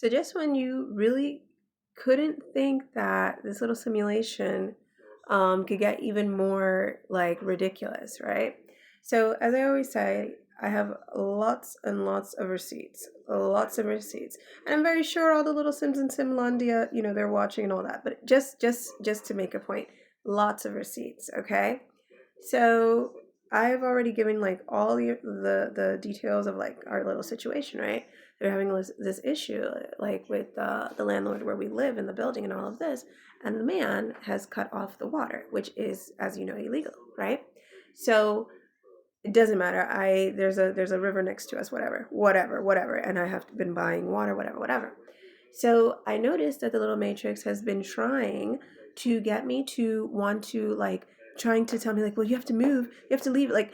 So just when you really couldn't think that this little simulation could get even more like ridiculous, right? So as I always say, I have lots and lots of receipts, lots of receipts, and I'm very sure all the little Sims in Simlandia, they're watching and all that. But just to make a point, lots of receipts, okay? So I've already given like all the details of like our little situation, right? They're having this issue like with the landlord where we live in the building and all of this, and the man has cut off the water, which is, as you know, illegal, right? So it doesn't matter. There's a river next to us, whatever, and I have been buying water, whatever. So I noticed that the little matrix has been trying to get me to want to like trying to tell me like, well, you have to move, you have to leave, like,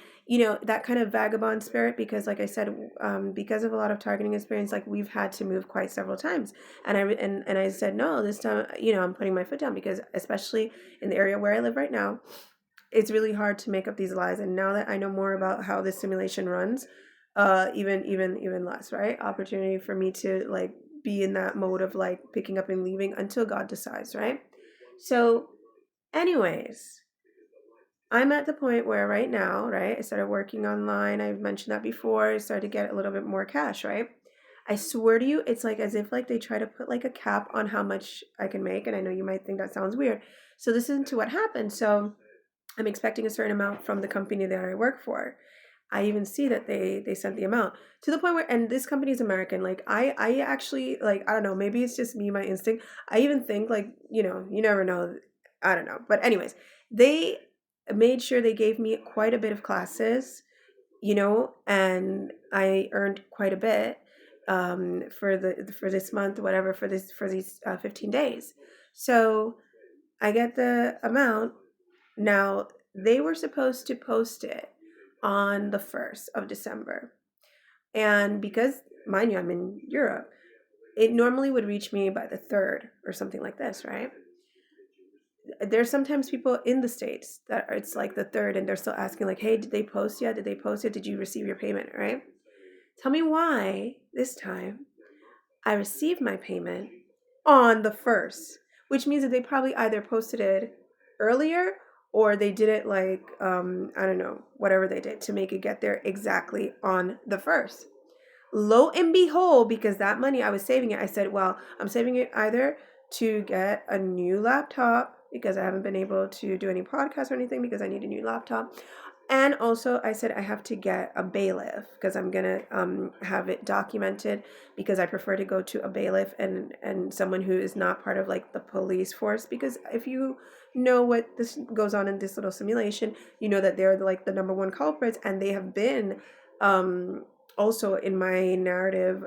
that kind of vagabond spirit, because like I said, because of a lot of targeting experience, like we've had to move quite several times, and I said no, this time, I'm putting my foot down, because especially in the area where I live right now, it's really hard to make up these lies. And now that I know more about how this simulation runs, even less, right? Opportunity for me to like be in that mode of like picking up and leaving until God decides, right? So, anyways, I'm at the point where right now, right? I started working online. I've mentioned that before. I started to get a little bit more cash, right? I swear to you, it's like as if like they try to put like a cap on how much I can make. And I know you might think that sounds weird. So listen to what happened. So I'm expecting a certain amount from the company that I work for. I even see that they sent the amount to the point where, and this company is American. Like I actually, like, I don't know, maybe it's just me, my instinct. I even think like, you never know. I don't know. But anyways, they made sure they gave me quite a bit of classes, and I earned quite a bit for this month, whatever, for these 15 days. So I get the amount. Now, they were supposed to post it on the 1st of December. And because, mind you, I'm in Europe, it normally would reach me by the 3rd or something like this, right? There's sometimes people in the States that it's like the 3rd and they're still asking, like, hey, did they post yet? Did they post it? Did you receive your payment, right? Tell me why this time I received my payment on the 1st, which means that they probably either posted it earlier or they did it like, I don't know, whatever they did to make it get there exactly on the 1st. Lo and behold, because that money I was saving it, I said, well, I'm saving it either to get a new laptop because I haven't been able to do any podcasts or anything because I need a new laptop. And also, I said I have to get a bailiff because I'm gonna have it documented, because I prefer to go to a bailiff and someone who is not part of like the police force. Because if you know what this goes on in this little simulation, you know that they're like the number one culprits, and they have been um, also in my narrative,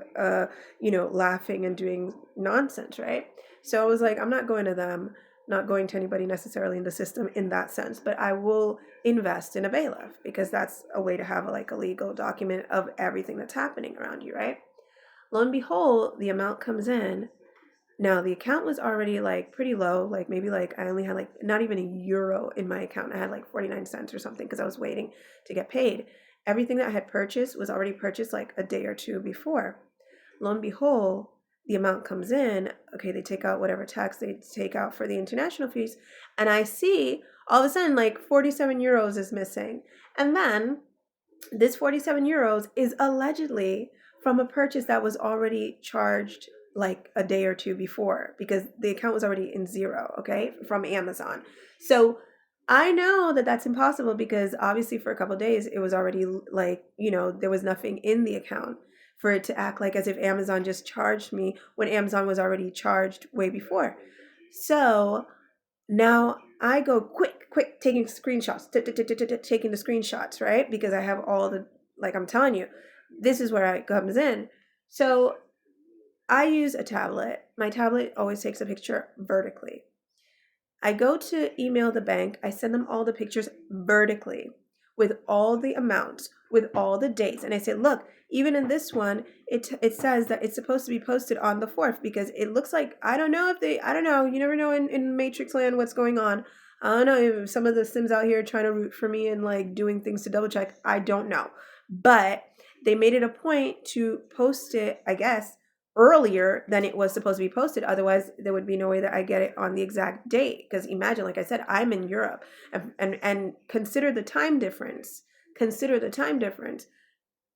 laughing and doing nonsense, right? So I was like, I'm not going to them, not going to anybody necessarily in the system in that sense, but I will invest in a bailiff because that's a way to have like a legal document of everything that's happening around you, right? Lo and behold, the amount comes in. Now the account was already like pretty low, like maybe like I only had like not even a euro in my account. I had like 49 cents or something because I was waiting to get paid. Everything that I had purchased was already purchased like a day or two before. Lo and behold, the amount comes in. Okay, they take out whatever tax they take out for the international fees. And I see all of a sudden like 47 euros is missing. And then this 47 euros is allegedly from a purchase that was already charged like a day or two before, because the account was already in zero, okay, from Amazon. So I know that that's impossible because obviously for a couple of days it was already like, there was nothing in the account for it to act like as if Amazon just charged me when Amazon was already charged way before. So now I go quick, taking screenshots, taking the screenshots, right? Because I have all the, like I'm telling you, this is where it comes in. So I use a tablet. My tablet always takes a picture vertically. I go to email the bank. I send them all the pictures vertically with all the amounts, with all the dates. And I say, look, even in this one, it says that it's supposed to be posted on the 4th because it looks like, I don't know, you never know in Matrix land what's going on. I don't know if some of the Sims out here trying to root for me and like doing things to double check. I don't know. But they made it a point to post it, I guess, earlier than it was supposed to be posted. Otherwise, there would be no way that I get it on the exact date. Because imagine, like I said, I'm in Europe, and consider the time difference. Consider the time difference.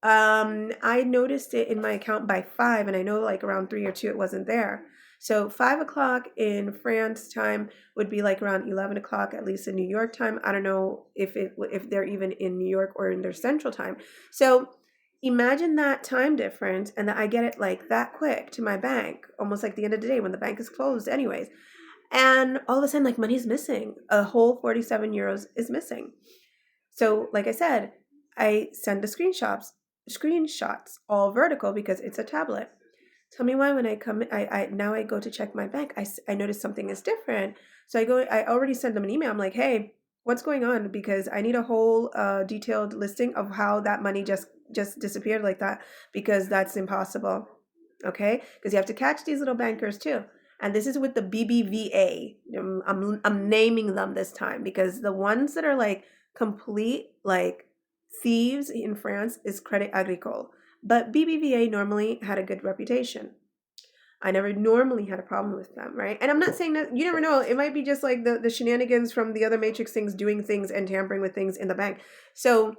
I noticed it in my account by 5, and I know like around 3 or 2 it wasn't there. So 5 o'clock in France time would be like around 11 o'clock, at least in New York time. I don't know if they're even in New York or in their central time. So imagine that time difference, and that I get it like that quick to my bank, almost like the end of the day when the bank is closed, anyways. And all of a sudden, like, money's missing. A whole 47 euros is missing. So, like I said, I send the screenshots all vertical because it's a tablet. Tell me why when I come, I now I go to check my bank, I notice something is different. So I already send them an email. I'm like, hey, what's going on? Because I need a whole detailed listing of how that money just disappeared like that, because that's impossible. Okay, because you have to catch these little bankers too. And this is with the BBVA. I'm naming them this time because the ones that are like complete like thieves in France is Credit Agricole. But BBVA normally had a good reputation. I never normally had a problem with them, right? And I'm not saying that, you never know. It might be just like the shenanigans from the other Matrix things, doing things and tampering with things in the bank. So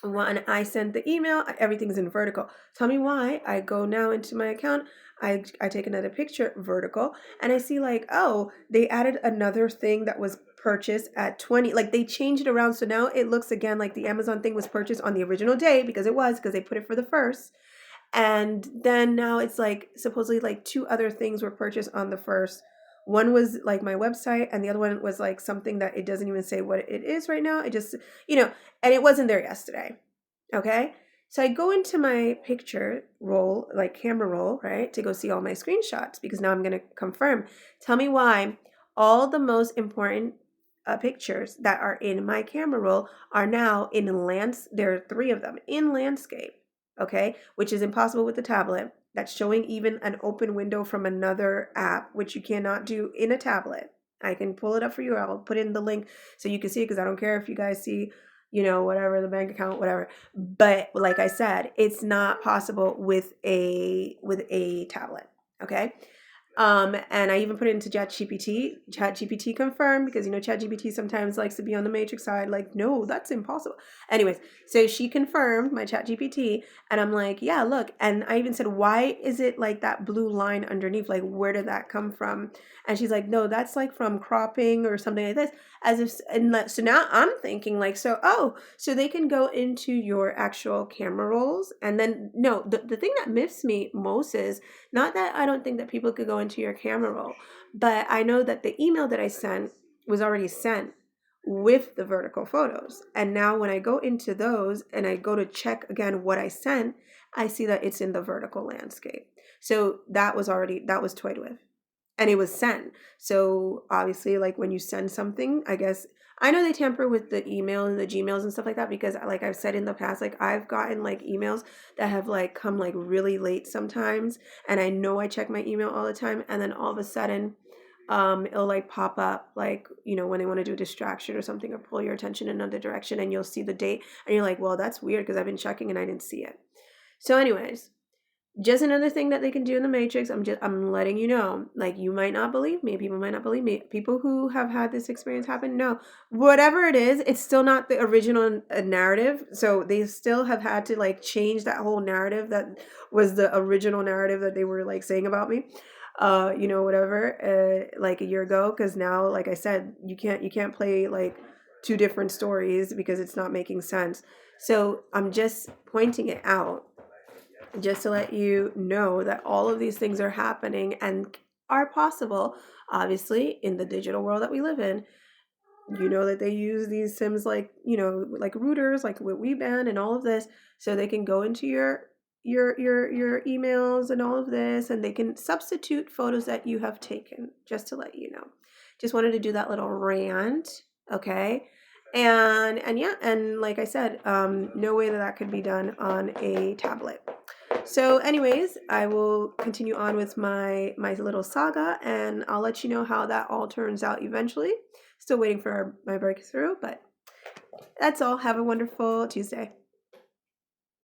when I sent the email, everything's in vertical. Tell me why. I go now into my account. I take another picture vertical, and I see like, oh, they added another thing that was purchased at 20. Like they changed it around. So now it looks again like the Amazon thing was purchased on the original day, because because they put it for the first. And then now it's like supposedly like 2 other things were purchased on the first. One was like my website, and the other one was like something that it doesn't even say what it is right now. It just, and it wasn't there yesterday. Okay. So I go into my picture roll, like camera roll, right, to go see all my screenshots, because now I'm going to confirm. Tell me why all the most important pictures that are in my camera roll are now in there are 3 of them in landscape. Okay. Which is impossible with the tablet. That's showing even an open window from another app, which you cannot do in a tablet. I can pull it up for you. I'll put in the link so you can see it, because I don't care if you guys see, whatever, the bank account, whatever. But like I said, it's not possible with a tablet. Okay. And I even put it into ChatGPT. ChatGPT confirmed, because ChatGPT sometimes likes to be on the Matrix side. Like, no, that's impossible. Anyways, so she confirmed my ChatGPT, and I'm like, yeah, look. And I even said, why is it like that blue line underneath? Like, where did that come from? And she's like, no, that's like from cropping or something like this. As if, so now I'm thinking like, so they can go into your actual camera rolls, and then no, the thing that miffs me most is not that I don't think that people could go into your camera roll, but I know that the email that I sent was already sent with the vertical photos. And now when I go into those and I go to check again what I sent, I see that it's in the vertical landscape. So that was toyed with, and it was sent. So obviously, like when you send something, I guess I know they tamper with the email and the Gmails and stuff like that, because like I've said in the past, like I've gotten like emails that have like come like really late sometimes, and I know I check my email all the time, and then all of a sudden it'll like pop up, like when they want to do a distraction or something, or pull your attention in another direction, and you'll see the date, and you're like, well, that's weird, because I've been checking and I didn't see it. So anyways, just another thing that they can do in the Matrix. I'm letting you know. Like, you might not believe me. People might not believe me. People who have had this experience happen, no. Whatever it is, it's still not the original narrative. So they still have had to like change that whole narrative that was the original narrative that they were like saying about me. Whatever, like a year ago, because now, like I said, you can't play like 2 different stories, because it's not making sense. So I'm just pointing it out, just to let you know that all of these things are happening and are possible, obviously, in the digital world that we live in. You know that they use these sims like, like routers, like with WeBand and all of this, so they can go into your emails and all of this, and they can substitute photos that you have taken, just to let you know. Just wanted to do that little rant, okay? And yeah, and like I said, no way that could be done on a tablet. So anyways, I will continue on with my little saga, and I'll let you know how that all turns out eventually. Still waiting for my breakthrough, but that's all. Have a wonderful Tuesday.